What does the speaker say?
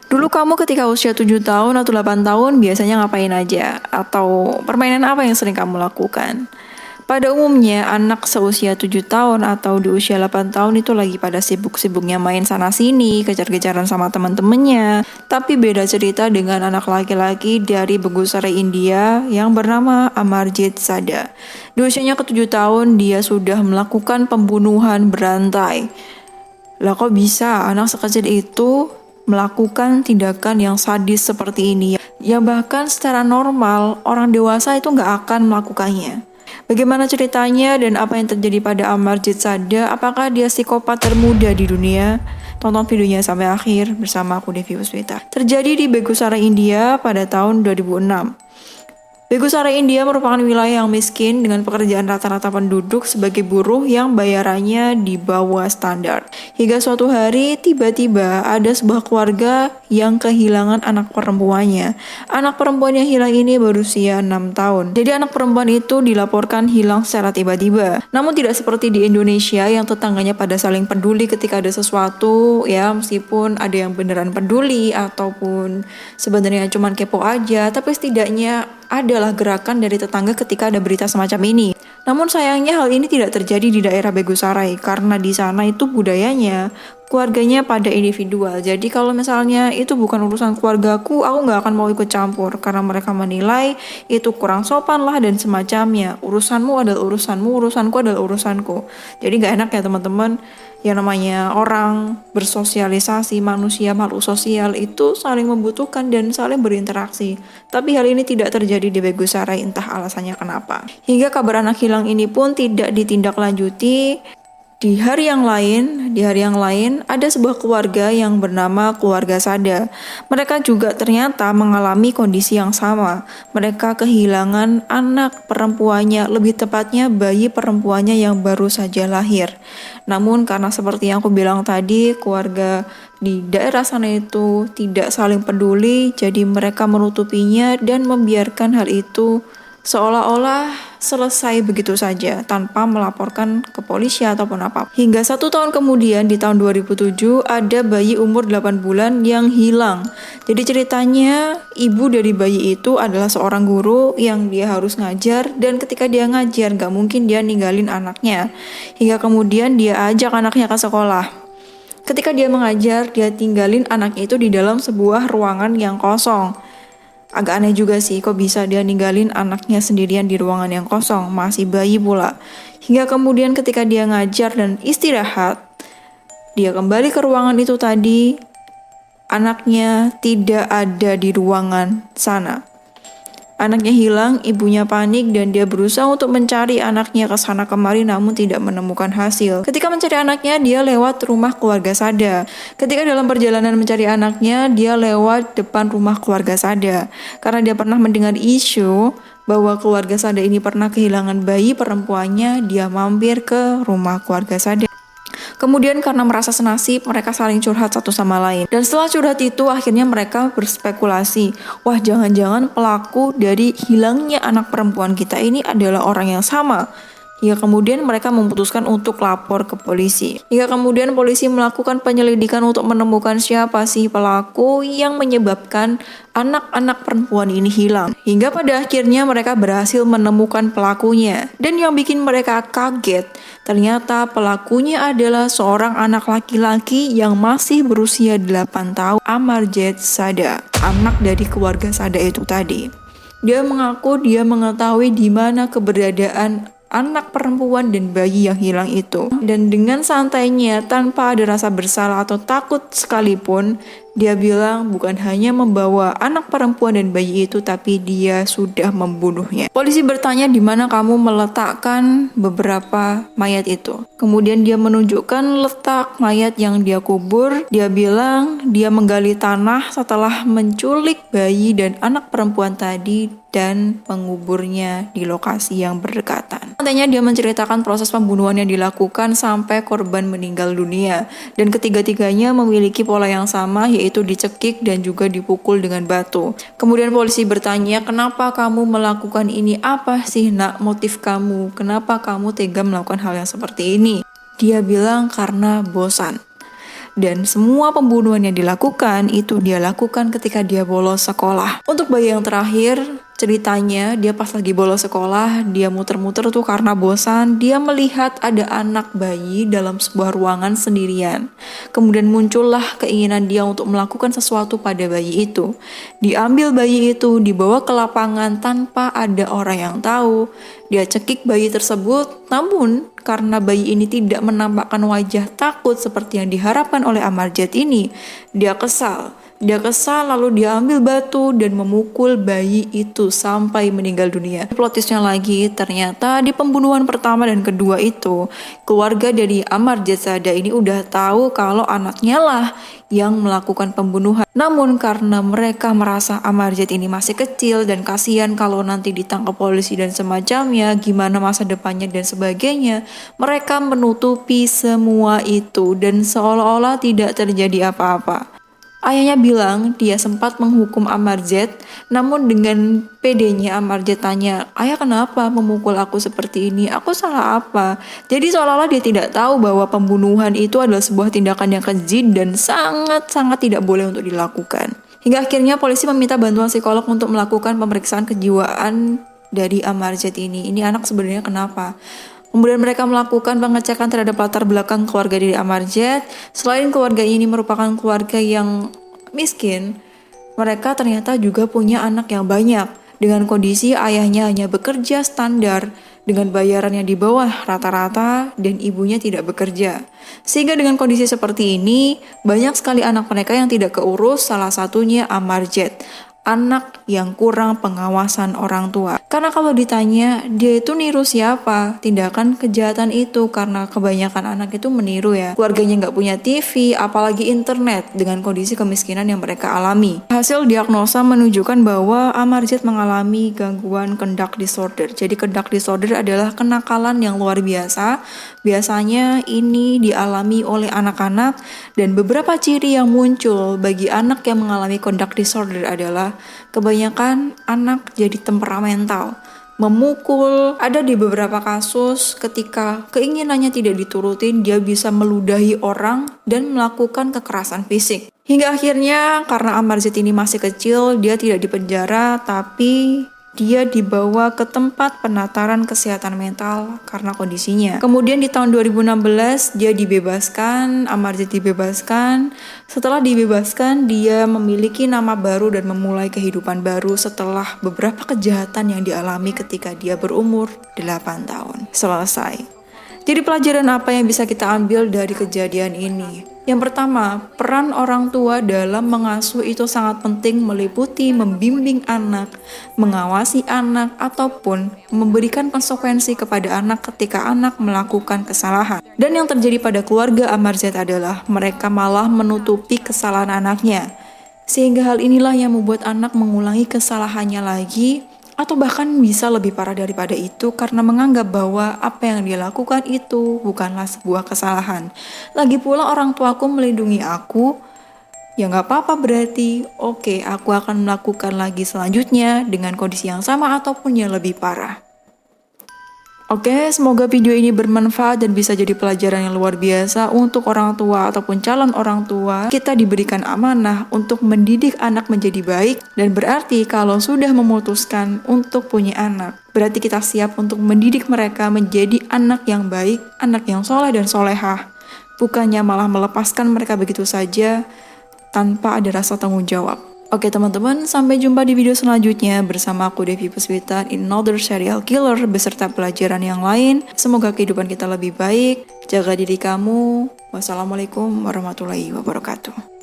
Dulu kamu ketika usia 7 tahun atau 8 tahun biasanya ngapain aja? Atau permainan apa yang sering kamu lakukan? Pada umumnya, anak seusia 7 tahun atau di usia 8 tahun itu lagi pada sibuk-sibuknya main sana-sini, kejar-kejaran sama teman-temannya. Tapi beda cerita dengan anak laki-laki dari Begusari India yang bernama Amarjit Sada. Di usianya ke-7 tahun, dia sudah melakukan pembunuhan berantai. Lah kok bisa anak sekecil itu melakukan tindakan yang sadis seperti ini? Yang bahkan secara normal, orang dewasa itu nggak akan melakukannya. Bagaimana ceritanya dan apa yang terjadi pada Amarjit Sada? Apakah dia psikopat termuda di dunia? Tonton videonya sampai akhir bersama aku Devi Uswita. Terjadi di Begusara, India pada tahun 2006. Begusara, India merupakan wilayah yang miskin dengan pekerjaan rata-rata penduduk sebagai buruh yang bayarannya di bawah standar. Hingga suatu hari tiba-tiba ada sebuah keluarga yang kehilangan anak perempuannya. Anak perempuan yang hilang ini berusia 6 tahun. Jadi anak perempuan itu dilaporkan hilang secara tiba-tiba. Namun tidak seperti di Indonesia yang tetangganya pada saling peduli ketika ada sesuatu, ya meskipun ada yang beneran peduli ataupun sebenarnya cuma kepo aja, tapi setidaknya adalah gerakan dari tetangga ketika ada berita semacam ini. Namun sayangnya hal ini tidak terjadi di daerah Begusarai karena di sana itu budayanya keluarganya pada individual. Jadi kalau misalnya itu bukan urusan keluargaku, aku nggak akan mau ikut campur karena mereka menilai itu kurang sopan lah dan semacamnya. Urusanmu adalah urusanmu, urusanku adalah urusanku. Jadi nggak enak ya teman-teman. Yang namanya orang bersosialisasi, manusia makhluk sosial itu saling membutuhkan dan saling berinteraksi. Tapi hal ini tidak terjadi di Begusarai, entah alasannya kenapa. Hingga kabar anak hilang ini pun tidak ditindaklanjuti. Di hari yang lain ada sebuah keluarga yang bernama keluarga Sada. Mereka juga ternyata mengalami kondisi yang sama. Mereka kehilangan anak perempuannya, lebih tepatnya bayi perempuannya yang baru saja lahir. Namun karena seperti yang aku bilang tadi, keluarga di daerah sana itu tidak saling peduli, jadi mereka menutupinya dan membiarkan hal itu seolah-olah selesai begitu saja tanpa melaporkan ke polisi ataupun apa. Hingga 1 tahun kemudian di tahun 2007 ada bayi umur 8 bulan yang hilang. Jadi ceritanya ibu dari bayi itu adalah seorang guru yang dia harus ngajar, dan ketika dia ngajar gak mungkin dia ninggalin anaknya. Hingga kemudian dia ajak anaknya ke sekolah. Ketika dia mengajar, dia tinggalin anaknya itu di dalam sebuah ruangan yang kosong. Agak aneh juga sih, kok bisa dia ninggalin anaknya sendirian di ruangan yang kosong, masih bayi pula. Hingga kemudian ketika dia ngajar dan istirahat, dia kembali ke ruangan itu tadi, anaknya tidak ada di ruangan sana. Anaknya hilang, ibunya panik dan dia berusaha untuk mencari anaknya ke sana kemari namun tidak menemukan hasil. Ketika mencari anaknya, dia lewat rumah keluarga Sada. Ketika dalam perjalanan mencari anaknya, dia lewat depan rumah keluarga Sada. Karena dia pernah mendengar isu bahwa keluarga Sada ini pernah kehilangan bayi perempuannya, dia mampir ke rumah keluarga Sada. Kemudian karena merasa senasib, mereka saling curhat satu sama lain. Dan setelah curhat itu, akhirnya mereka berspekulasi, wah jangan-jangan pelaku dari hilangnya anak perempuan kita ini adalah orang yang sama. Hingga kemudian mereka memutuskan untuk lapor ke polisi. Hingga kemudian polisi melakukan penyelidikan untuk menemukan siapa sih pelaku yang menyebabkan anak-anak perempuan ini hilang. Hingga pada akhirnya mereka berhasil menemukan pelakunya. Dan yang bikin mereka kaget, ternyata pelakunya adalah seorang anak laki-laki yang masih berusia 8 tahun, Amarjit Sada, anak dari keluarga Sada itu tadi. Dia mengaku dia mengetahui di mana keberadaan anak perempuan dan bayi yang hilang itu. Dan dengan santainya, tanpa ada rasa bersalah atau takut sekalipun, dia bilang bukan hanya membawa anak perempuan dan bayi itu, tapi dia sudah membunuhnya. Polisi bertanya di mana kamu meletakkan beberapa mayat itu. Kemudian dia menunjukkan letak mayat yang dia kubur. Dia bilang dia menggali tanah setelah menculik bayi dan anak perempuan tadi dan menguburnya di lokasi yang berdekatan. Nantinya dia menceritakan proses pembunuhan yang dilakukan sampai korban meninggal dunia. Dan ketiga-tiganya memiliki pola yang sama, yaitu dicekik dan juga dipukul dengan batu. Kemudian polisi bertanya, kenapa kamu melakukan ini? Apa sih nak motif kamu? Kenapa kamu tega melakukan hal yang seperti ini? Dia bilang karena bosan. Dan semua pembunuhan yang dilakukan itu dia lakukan ketika dia bolos sekolah. Untuk bayi yang terakhir, ceritanya dia pas lagi bolos sekolah, dia muter-muter tuh karena bosan, dia melihat ada anak bayi dalam sebuah ruangan sendirian. Kemudian muncullah keinginan dia untuk melakukan sesuatu pada bayi itu. Diambil bayi itu, dibawa ke lapangan tanpa ada orang yang tahu. Dia cekik bayi tersebut, namun karena bayi ini tidak menampakkan wajah takut seperti yang diharapkan oleh Amarjad ini, dia kesal. Dia kesal lalu dia ambil batu dan memukul bayi itu sampai meninggal dunia. Plot twistnya lagi, ternyata di pembunuhan pertama dan kedua itu, keluarga dari Amarjad Sada ini udah tahu kalau anaknya lah yang melakukan pembunuhan. Namun karena mereka merasa Amarjad ini masih kecil dan kasihan kalau nanti ditangkap polisi dan semacamnya, gimana masa depannya dan sebagainya, mereka menutupi semua itu dan seolah-olah tidak terjadi apa-apa. Ayahnya bilang dia sempat menghukum Amarjad, namun dengan pedenya Amarjad tanya, "Ayah kenapa memukul aku seperti ini? Aku salah apa?" Jadi seolah-olah dia tidak tahu bahwa pembunuhan itu adalah sebuah tindakan yang keji dan sangat-sangat tidak boleh untuk dilakukan. Hingga akhirnya polisi meminta bantuan psikolog untuk melakukan pemeriksaan kejiwaan dari Amarjad ini. Ini anak sebenarnya kenapa? Kemudian mereka melakukan pengecekan terhadap latar belakang keluarga dari Amarjad. Selain keluarga ini merupakan keluarga yang miskin, mereka ternyata juga punya anak yang banyak. Dengan kondisi ayahnya hanya bekerja standar dengan bayaran yang di bawah rata-rata dan ibunya tidak bekerja. Sehingga dengan kondisi seperti ini, banyak sekali anak mereka yang tidak keurus, salah satunya Amarjad. Anak yang kurang pengawasan orang tua. Karena kalau ditanya, dia itu niru siapa? Tindakan kejahatan itu karena kebanyakan anak itu meniru ya. Keluarganya nggak punya TV, apalagi internet dengan kondisi kemiskinan yang mereka alami. Hasil diagnosa menunjukkan bahwa Amarjad mengalami gangguan conduct disorder. Jadi conduct disorder adalah kenakalan yang luar biasa. Biasanya ini dialami oleh anak-anak dan beberapa ciri yang muncul bagi anak yang mengalami conduct disorder adalah kebanyakan anak jadi temperamental, memukul. Ada di beberapa kasus ketika keinginannya tidak diturutin, dia bisa meludahi orang dan melakukan kekerasan fisik. Hingga akhirnya karena Amarjad ini masih kecil, dia tidak dipenjara, tapi dia dibawa ke tempat penataran kesehatan mental karena kondisinya. Kemudian di tahun 2016 dia dibebaskan, Amarjad dibebaskan. Setelah dibebaskan, dia memiliki nama baru dan memulai kehidupan baru setelah beberapa kejahatan yang dialami ketika dia berumur 8 tahun. Selesai. Jadi pelajaran apa yang bisa kita ambil dari kejadian ini? Yang pertama, peran orang tua dalam mengasuh itu sangat penting, meliputi membimbing anak, mengawasi anak, ataupun memberikan konsekuensi kepada anak ketika anak melakukan kesalahan. Dan yang terjadi pada keluarga Amarjad adalah mereka malah menutupi kesalahan anaknya. Sehingga hal inilah yang membuat anak mengulangi kesalahannya lagi, atau bahkan bisa lebih parah daripada itu karena menganggap bahwa apa yang dia lakukan itu bukanlah sebuah kesalahan. Lagi pula orang tuaku melindungi aku, ya nggak apa-apa berarti, oke, aku akan melakukan lagi selanjutnya dengan kondisi yang sama ataupun yang lebih parah. Oke, semoga video ini bermanfaat dan bisa jadi pelajaran yang luar biasa untuk orang tua ataupun calon orang tua. Kita diberikan amanah untuk mendidik anak menjadi baik, dan berarti kalau sudah memutuskan untuk punya anak, berarti kita siap untuk mendidik mereka menjadi anak yang baik, anak yang soleh dan solehah. Bukannya malah melepaskan mereka begitu saja tanpa ada rasa tanggung jawab. Oke teman-teman, sampai jumpa di video selanjutnya bersama aku Devi Puspita in another serial killer beserta pelajaran yang lain. Semoga kehidupan kita lebih baik. Jaga diri kamu. Wassalamualaikum warahmatullahi wabarakatuh.